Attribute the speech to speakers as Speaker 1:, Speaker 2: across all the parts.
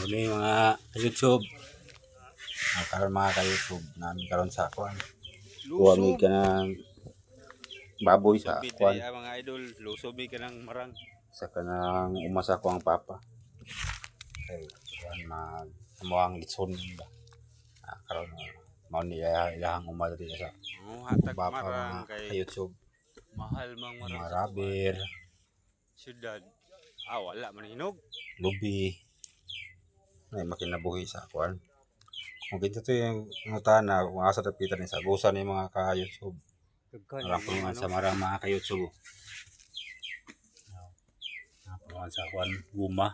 Speaker 1: Kami mga YouTube. Karon mga ka-YouTube namin karon sa kuan. Huwag ka ng baboy sa kuan.
Speaker 2: Mga idol, lusob ka ng marang.
Speaker 1: Sa kanang umasa ko ang papa. Okay, kuan mamuang litson ba. Karon mao ni ilahang umadri sa
Speaker 2: Hatag
Speaker 1: papa
Speaker 2: marang
Speaker 1: mga
Speaker 2: kay
Speaker 1: ka-YouTube.
Speaker 2: mahal mang marang
Speaker 1: Mga
Speaker 2: sa
Speaker 1: rabir,
Speaker 2: syudad. Wala man hinog.
Speaker 1: lubi. Ay makinabuhi sa kuan. Kung ito yung ngutana, kung asa tapitan ni sa gusa ni mga ka-YouTube. Marang pulungan sa marang mga ka-YouTube. Pulungan sa kuan, guma.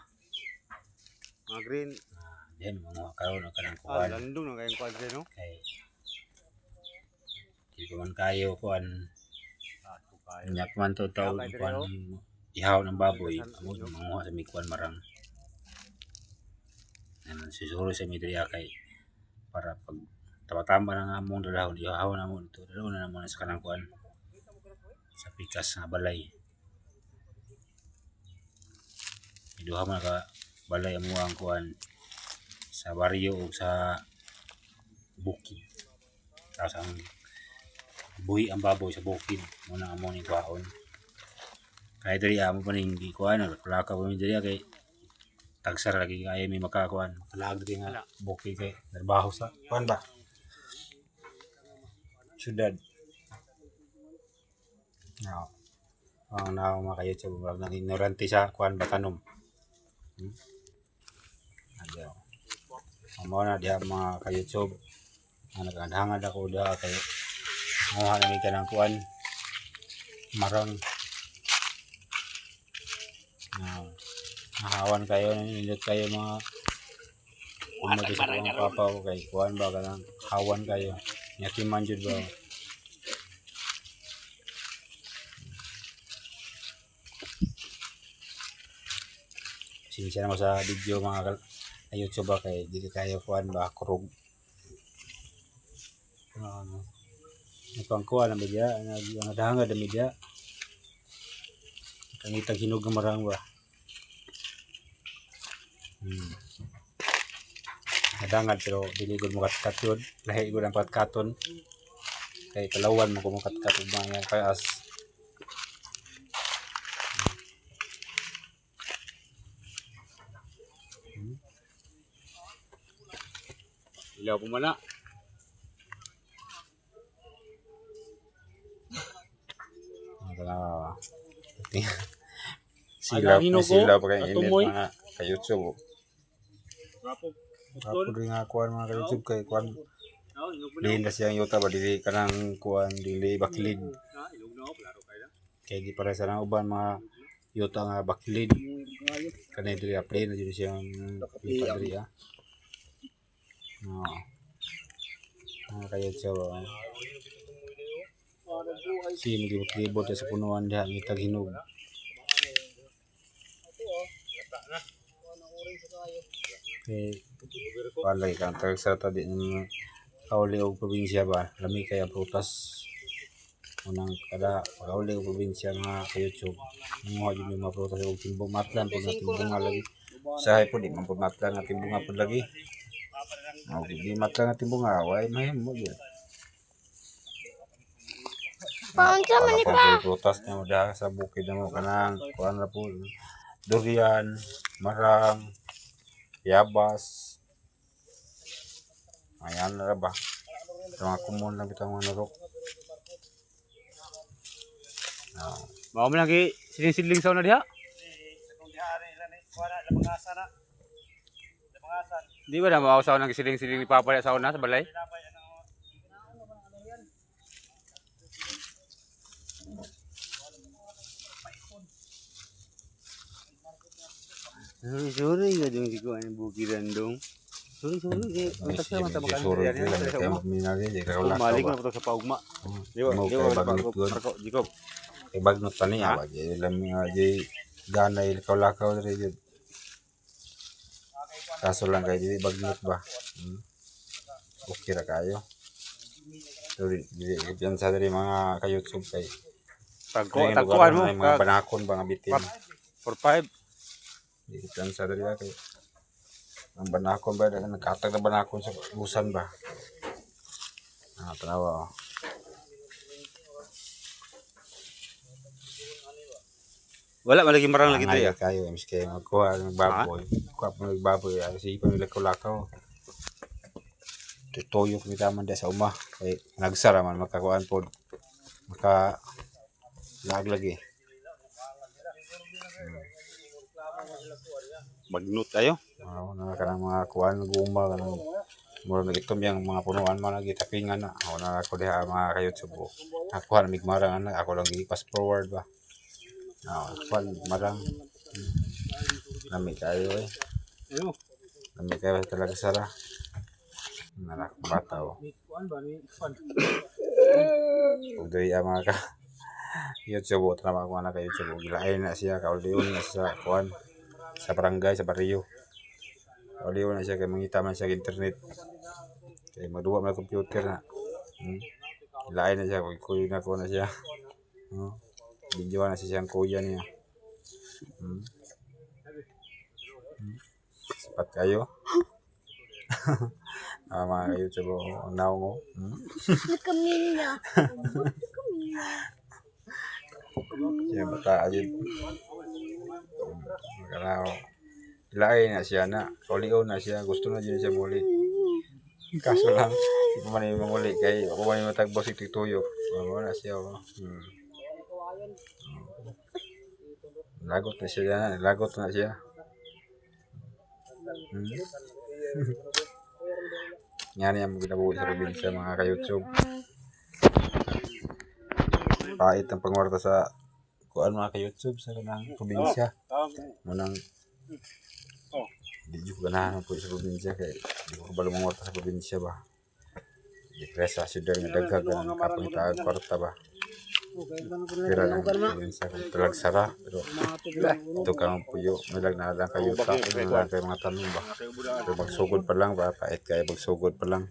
Speaker 2: Mga green.
Speaker 1: Yan, mga karon ang kanang kuan.
Speaker 2: Landong na kayong kwadre, no?
Speaker 1: Kay, di pa man kayo kuan. Nyak man to tao kuan. Ihaw ng baboy. Amo mga sa may kuan marang. Yan, susuro sa midriya kay para pag tama-tama na nga mong dalahon, ihaw na mo ito. Dalahon na naman sa kanang kuan. Sa pikas nga balay. Iduha mo na ka balay mo ang kuan sa baryo o sa bukid. Tapos ang buhi ang baboy sa bukid. Muna ang mo ni kuhaon. Kaya diri mo pa ning di kuan. Palaka po diri kay tagsar lagi kaya may makakuan. Palag din nga bukid kay trabaho sa kuan ba? Syudad. No. Ang mga ka-YouTube nang ignorante sa kuan batanom. Adiyo. Amo na diha mga ka-YouTube. Nagandhangad ako diha kay muha na mi kanang kuan marang. Nahawan kayo, nanindot kayo mga umagi sa kuang papa ko kay kuan ba kanang hawan kayo. Yakiman jud ba? Sinsya na mo sa video mga YouTube ba kay dili kayo kuan ba kurog. Ipang kuan na media, nagdahangad na media. Kangitag hinog ng marang ba. Nadangad pero dili gud mo katkat yun. Lahi gud ang katkaton. Kay kalawan mo kung katkat ug mga kayas.
Speaker 2: Ilaw po muna.
Speaker 1: Sila pa kayo init mga ka-YouTube. Ako rin nga kuhan mga ka-YouTube kay kuhan. Dili na siyang yuta ba, dili ka ng kuhan, dili baklid. Kaya di para sa nang uban mga yuta nga baklid. Kanay dili play na dili siyang yuta dili ha. Mga ka-YouTube. Si mag-libot sa punuan diha ni taghinog. Okay, palagi kang sa tadi ng kauli o probinsya ba, lami kaya prutas unang kada kauli o probinsya mga ka-YouTube mga yun yung mga prutas o timbong matlan po natin bunga lagi sahay po di man po matlan natin bunga po lagi di matlan natin bunga way may mo yun
Speaker 3: Paunsa man ni pa?
Speaker 1: Prutas na mo dahil sa bukid na mo kanang kuhan na po durian, marang, yabas. Ayan na ba? Ito mga kumon lang bitang mga narok.
Speaker 2: Mao man lagi siling-siling sa una diha. Di ba na mausaw nang siling-siling ni papa sa una sa balay? Sorry nga dong si kuan bukiran dong. Sorry. Unta sa mata
Speaker 1: Sorry kayo minari di ka wala
Speaker 2: malik na to sa paugma. Di ba Jacob.
Speaker 1: Kay bagnot pa niya ba di lang nga di ganay lakaw-lakaw diri jud. Kaso lang kay di bagnot ba. Okay ra kayo. Sorry, diyan sa diri mga ka-YouTube kay
Speaker 2: tagkuan mo
Speaker 1: mga banakon ba nga bitin.
Speaker 2: 4-5.
Speaker 1: Di kan sa diri kay Ang banakon ba? Nagkatag na banakon sa busan ba? Tanawa.
Speaker 2: Wala malagi marang lagi
Speaker 1: Ngayon
Speaker 2: tayo.
Speaker 1: kayo, mas kayo magkuha ng baboy. Kuha po ng baboy. Kasi pa nila kulakaw. Tutoyo kami taman sa uma. Kaya nagsara man makakuhaan po. Lagi.
Speaker 2: Magnut tayo.
Speaker 1: Mga kuhaan nag-uma. Mura nagitom yung mga punuan mo nagitapingan na. Ako na ako diha mga kayot sa buo. Nakuha na migmarang ako lang i-pass forward ba. Nakuha marang. Lami kayo eh. Lami kayo talaga sara. Nanak bata o. Kung doy mga ka. Yun sa buo. Tama ko na kayo sa buo. Gilain na siya. Kauliyon na sa kuhan. Sa barangay, sa barrio. Kauliyon na siya. Kaya mangita man siya sa internet. Kaya magduwa mo na computer na. Gilain na siya. Kuya na ko na siya. Video na siya siyang kuya niya. Sapat kayo. Mga kayo sa buo. Now mo.
Speaker 3: Kamila.
Speaker 1: Siya bata ajud. Magkalaw. Ilain na siya na. Kaulion na siya. Gusto na dyan siya muli. Kaso lang. Hindi pa man yung muli. Kaya ako man yung matagbo si Tituyok. Wala na siya. Lagot na siya. Lagot na siya. Yan yung ginabuhi sa probinsya mga ka-YouTube. Pait ang pangwarta sa kuan mga ka-YouTube sa kanang probinsya. Munang di ko ganahan po sa probinsya kaya di ko kabalo mangwarta sa probinsya ba. Di presa syudad nga dagdag ang kapangitaag kwarta ba. Pira ng probinsya kung talag sara pero ito kang puyo nilag na lang kayo ta nilag kayo mga tanong ba. Pero magsugod pa lang ba pait kayo magsugod pa lang.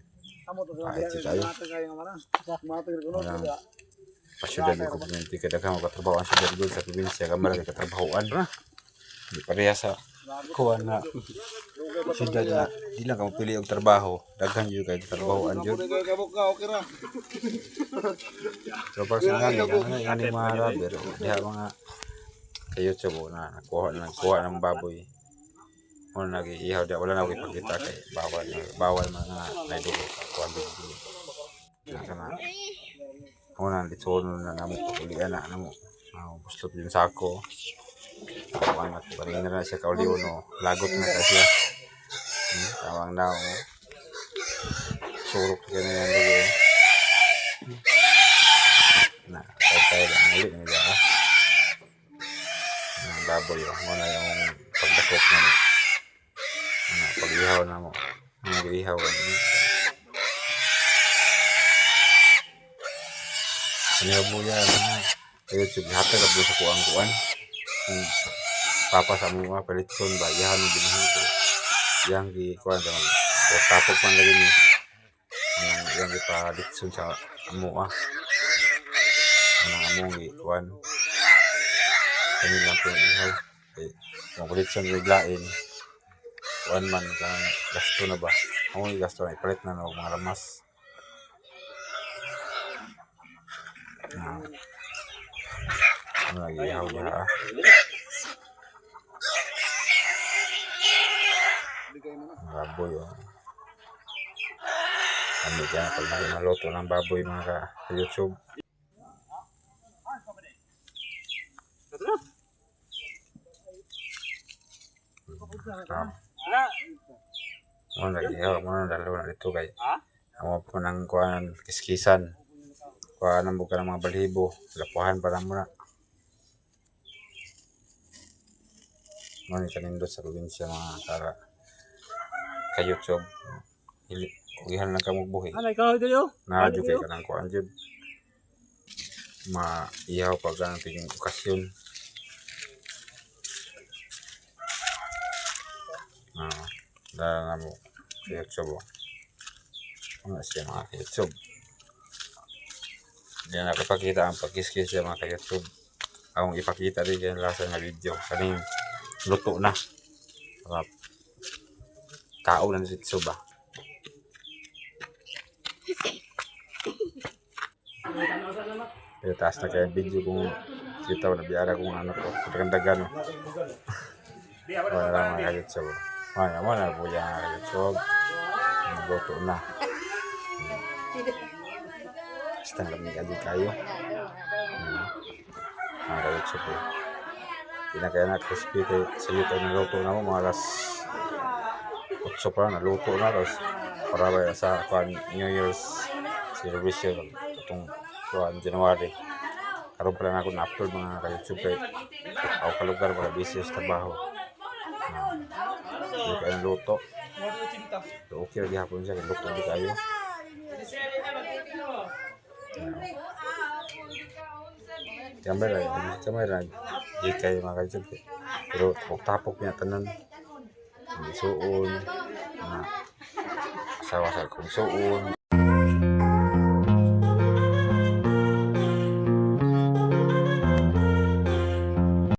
Speaker 1: Pait si tayo. Pasyudad ng community kada ka magkatrabaho ang syudad doon sa probinsya kamar kay katrabahoan ra. Di pareha sa kuan na syudad na di lang ka mapili og trabaho daghan jud kay trabahoan jud. So personally ani mga rabber diha mga kayot sa buo na nakuha ng baboy. Mo nag-iihaw di wala na ko ipakita kay bawal mga naidugay sa kuan dito. Kana una litson na namo ulian na namo gusto yung sako tawang na parin na siya kauliw no lagot na siya tawang na surok kaya na yan dugo na tayo lang ulit nila baboy muna yung pagdakot na pag-ihaw na mo mag-ihaw Sinabuya na kayo hatag ka sa kuan papa sa mga palitson ba yahan mo ginahan ko yang di kuan daw o tapok man lagi ni yang di palitson sa amo among kuan kami lang po ihaw kung palitson reglain kuan man kang gasto na ba ang gasto na ipalit na ng mga lamas. Nag-ihaw niya baboy ano dyan pag maluto ng baboy mga ka-YouTube nag-ihaw mo na dalawa na dito kay ako po ng kuhan kiskisan kuhan ng buka ng mga balhibo lapuhan pa lang muna ngunit kanindot sa probinsya mga kara ka-YouTube kugihan lang ka magbuhi nadyo kay ka ng kuhan dyan maihaw pag ang tingin okasyon dahil na mo ka-YouTube ano siya mga ka-YouTube hindi na nakapakita ang pagkiskis siya mga ka-YouTube akong ipakita rin yung lasa na video kaning luto na sarap
Speaker 4: Kaon ng sitso ba? Pero taas na kaya video kung kita ko nabiyara kung ano ko. Pagkandagan no. Wala lang mga kagitso. Wala mo na po yung mga kagitso. Nagluto na. Basta lamig adi kayo. Mga kagitso po. Hindi na kaya na crispy kayo. Sige tayo naluto na mo mga alas 8 pa na naluto na. Tapos para ba sa New Year's celebration itong January. Karoon pa lang ako na-upload mga ka-YouTube kay ako kalugar para busy sa trabaho. Hindi kayo luto. So, okay lagi hapon siya. Luto hindi kayo. Kamera. Hindi kayo mga ka-YouTube. Pero tapok niya tanan. Suon. Asawa sa kong suon.